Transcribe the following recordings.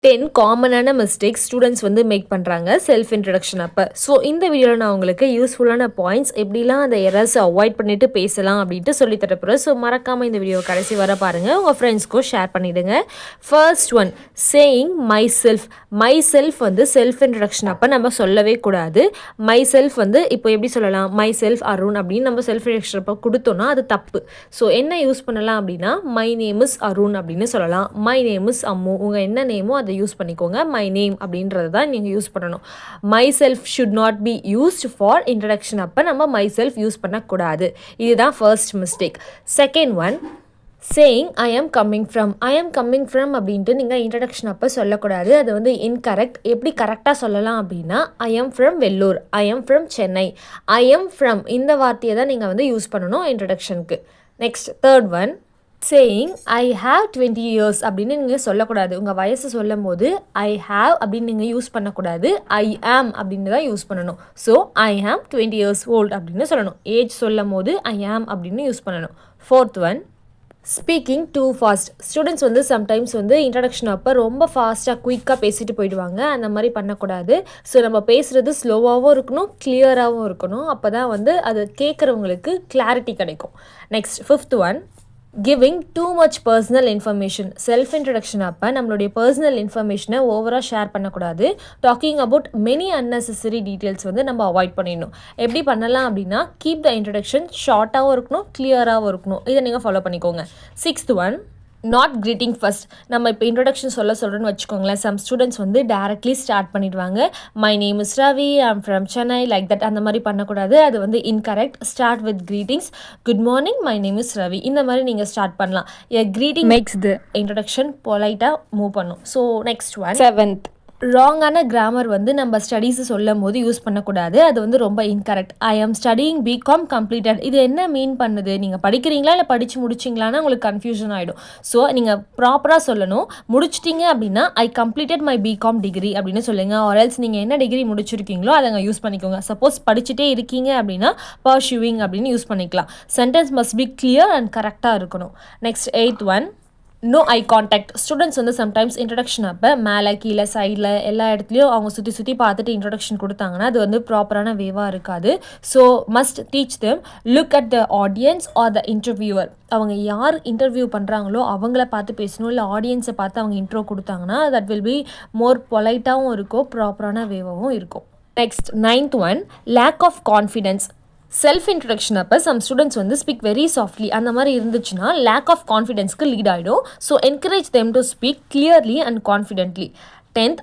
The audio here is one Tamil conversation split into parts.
10 காமனான மிஸ்டேக்ஸ் ஸ்டூடெண்ட்ஸ் வந்து மேக் பண்ணுறாங்க செல்ஃப் இன்ட்ரடக்ஷன் அப்போ. ஸோ இந்த வீடியோவில் நான் உங்களுக்கு யூஸ்ஃபுல்லான பாயிண்ட்ஸ் எப்படிலாம் அந்த எரர்ஸை அவாய்ட் பண்ணிவிட்டு பேசலாம் அப்படின்ட்டு சொல்லி தரப்போகிறேன். ஸோ மறக்காமல் இந்த வீடியோ கடைசி வர பாருங்கள், உங்கள் ஃப்ரெண்ட்ஸ்க்கும் ஷேர் பண்ணிவிடுங்க. First one, saying my self வந்து செல்ஃப் இன்ட்ரடக்ஷன் அப்போ நம்ம சொல்லவே கூடாது. மை செல்ஃப் வந்து இப்போ எப்படி சொல்லலாம், மை செல்ஃப் அருண் அப்படின்னு நம்ம செல்ஃப் இன்ட்ரடக்ஷன் அப்போ கொடுத்தோன்னா அது தப்பு. ஸோ என்ன யூஸ் பண்ணலாம் அப்படின்னா, மை நேம் இஸ் அருண் அப்படின்னு சொல்லலாம். மை நேம் இஸ் அம்மு, உங்கள் என்ன நேமோ அதை யூஸ் பண்ணிக்கோங்க. மை நேம் அப்படின்றது தான் நீங்கள் யூஸ் பண்ணணும். My self should not be used for introduction அப்போ நம்ம மை செல்ஃப் யூஸ் பண்ணக்கூடாது. இதுதான் first mistake. Second one, saying ஐ ஆம் கம்மிங் ஃப்ரம் அப்படின்ட்டு நீங்கள் இன்ட்ரடக்ஷன் அப்போ சொல்லக்கூடாது. அது வந்து இன்கரெக்ட். எப்படி கரெக்டாக சொல்லலாம் அப்படின்னா, ஐ am from Vellur, I am from Chennai, I am from இந்த வார்த்தையை தான் நீங்கள் வந்து யூஸ் பண்ணணும் இன்ட்ரடக்ஷனுக்கு. Next third one, saying I have 20 years அப்படின்னு நீங்கள் சொல்லக்கூடாது. உங்கள் வயசு சொல்லும் போது ஐ ஹாவ் அப்படின்னு நீங்கள் யூஸ் பண்ணக்கூடாது. ஐ ஆம் அப்படின்னு தான் யூஸ் பண்ணணும். ஸோ ஐ ஆம் 20 years old அப்படின்னு சொல்லணும். ஏஜ் சொல்லும் போது ஐ ஆம் அப்படின்னு யூஸ் பண்ணணும். Fourth one, speaking two fast. Students வந்து சம்டைம்ஸ் வந்து இன்ட்ரடக்ஷன் அப்போ ரொம்ப ஃபாஸ்ட்டாக குயிக்காக பேசிட்டு போயிடுவாங்க. அந்த மாதிரி பண்ணக்கூடாது. ஸோ நம்ம பேசுகிறது ஸ்லோவாகவும் இருக்கணும், கிளியராகவும் இருக்கணும். அப்போ தான் வந்து அது கேட்குறவங்களுக்கு கிளாரிட்டி கிடைக்கும். Next fifth one, giving too much personal information. Self introduction அப்போ நம்மளுடைய பர்சனல் இன்ஃபர்மேஷனை ஓவராக ஷேர் பண்ணக்கூடாது. Talking about many unnecessary details வந்து நம்ம அவாய்ட் பண்ணிடணும். எப்படி பண்ணலாம் அப்படின்னா, கீப் த இன்ட்ரடக்ஷன் ஷார்ட்டாகவும் இருக்கணும், கிளியராகவும் இருக்கணும். இதை நீங்கள் ஃபாலோ பண்ணிக்கோங்க. Sixth one, not greeting first. நம்ம இப்போ இன்ட்ரடக்ஷன் சொல்கிறேன்னு வச்சுக்கோங்களேன். சம் ஸ்டூடெண்ட்ஸ் வந்து டேரக்ட்லி ஸ்டார்ட் பண்ணிடுவாங்க. My name is Ravi, I'm from Chennai, like that. அந்த மாதிரி பண்ணக்கூடாது. அது வந்து incorrect. Start with greetings. Good morning, my name is Ravi. இந்த மாதிரி நீங்கள் ஸ்டார்ட் பண்ணலாம். A greeting makes the introduction பொலைட்டாக மூவ் பண்ணும். ஸோ நெக்ஸ்ட் ஒன், செவன்த், ராங்கான கிராமர் வந்து நம்ம ஸ்டடீஸு சொல்லும் போது யூஸ் பண்ணக்கூடாது. அது வந்து ரொம்ப இன்கரெக்ட். ஐ ஆம் ஸ்டடியிங் பிகாம் கம்ப்ளீட்டட். இது என்ன மீன் பண்ணுது? நீங்கள் படிக்கிறீங்களா இல்லை படித்து முடிச்சிங்களான்னு உங்களுக்கு கன்ஃபியூஷன் ஆகிடும். ஸோ நீங்கள் ப்ராப்பராக சொல்லணும். முடிச்சிட்டிங்க அப்படின்னா I completed my BCom degree அப்படின்னு சொல்லுங்கள். ஆர்எல்ஸ் நீங்கள் என்ன டிகிரி முடிச்சிருக்கீங்களோ அதை அங்கே யூஸ் பண்ணிக்கோங்க. சப்போஸ் படிச்சுட்டே இருக்கீங்க அப்படின்னா பர்சூவிங் அப்படின்னு யூஸ் பண்ணிக்கலாம். Sentence must be clear and கரெக்டாக இருக்கணும். Next eighth one, no eye contact. Students வந்து சம்டைம்ஸ் இன்ட்ரடக்ஷன் அப்போ மேலே கீழே சைடில் எல்லா இடத்துலையும் அவங்க சுற்றி பார்த்துட்டு இன்ட்ரடக்ஷன் கொடுத்தாங்கன்னா அது வந்து ப்ராப்பரான வேவாக இருக்காது. So must teach them look at the audience R the interviewer. அவங்க யார் இன்டர்வியூ பண்ணுறாங்களோ அவங்கள பார்த்து பேசணும். இல்லை ஆடியன்ஸை பார்த்து அவங்க இன்ட்ரோ கொடுத்தாங்கன்னா தட் வில் பி மோர் பொலைட்டாகவும் இருக்கும், ப்ராப்பரான வேவாகவும் இருக்கும். Next ninth one, lack of confidence. Self introduction அப்போ சம் ஸ்டூடெண்ட்ஸ் வந்து ஸ்பீக் வெரி சாஃப்ட்லி. அந்த மாதிரி இருந்துச்சுன்னா லேக் ஆஃப் கான்ஃபிடென்ஸ்க்கு லீட் ஆகிடும். So encourage them to speak clearly and confidently. 10th,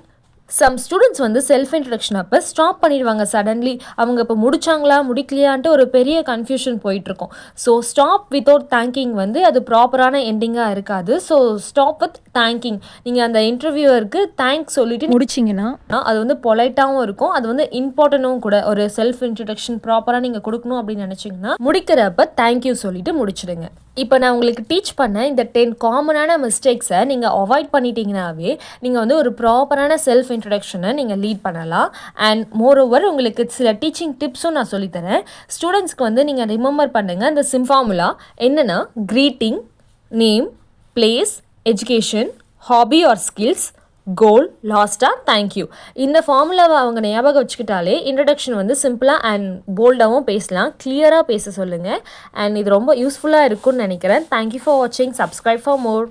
some students வந்து செல்ஃப் இன்ட்ரடக்ஷன் அப்போ ஸ்டாப் பண்ணிடுவாங்க சடன்லி. அவங்க இப்போ முடிச்சாங்களா முடிக்கலையான்ட்டு ஒரு பெரிய கன்ஃபியூஷன் போயிட்டுருக்கும். ஸோ ஸ்டாப் வித்தவுட் தேங்கிங் வந்து அது ப்ராப்பரான எண்டிங்காக இருக்காது. So stop with thanking. நீங்கள் அந்த இன்டர்வியூவருக்கு தேங்க்ஸ் சொல்லிட்டு முடிச்சிங்கன்னா அது வந்து பொலைட்டாகவும் இருக்கும். அது வந்து இம்பார்ட்டன்ட்டும் கூட. ஒரு செல்ஃப் இன்ட்ரடக்ஷன் ப்ராப்பராக நீங்கள் கொடுக்கணும் அப்படின்னு நினச்சிங்கன்னா முடிக்கிறப்ப தேங்க்யூ சொல்லிட்டு முடிச்சிடுங்க. இப்போ நான் உங்களுக்கு டீச் பண்ண இந்த 10 காமனான மிஸ்டேக்ஸை நீங்கள் அவாய்ட் பண்ணிட்டீங்கன்னாவே நீங்கள் வந்து ஒரு ப்ராப்பரான செல்ஃப் இன்ட்ரடக்ஷனை நீங்கள் லீட் பண்ணலாம். அண்ட் மோர் ஓவர் உங்களுக்கு சில டீச்சிங் டிப்ஸும் நான் சொல்லித்தரேன். ஸ்டூடெண்ட்ஸ்க்கு வந்து நீங்கள் ரிமெம்பர் பண்ணுங்கள் இந்த ஃபார்முலா என்னென்னா, greeting, name, place, education, hobby or skills, goal, லாஸ்ட்டாக தேங்க்யூ. இந்த ஃபார்முலாவை அவங்க ஞாபகம் வச்சுக்கிட்டாலே இன்ட்ரடக்ஷன் வந்து சிம்பிளாக அண்ட் போல்டாகவும் பேசலாம். கிளியராக பேச சொல்லுங்கள். அண்ட் இது ரொம்ப யூஸ்ஃபுல்லாக இருக்கும்னு நினைக்கிறேன். தேங்க்யூ ஃபார் வாட்சிங். Subscribe for more.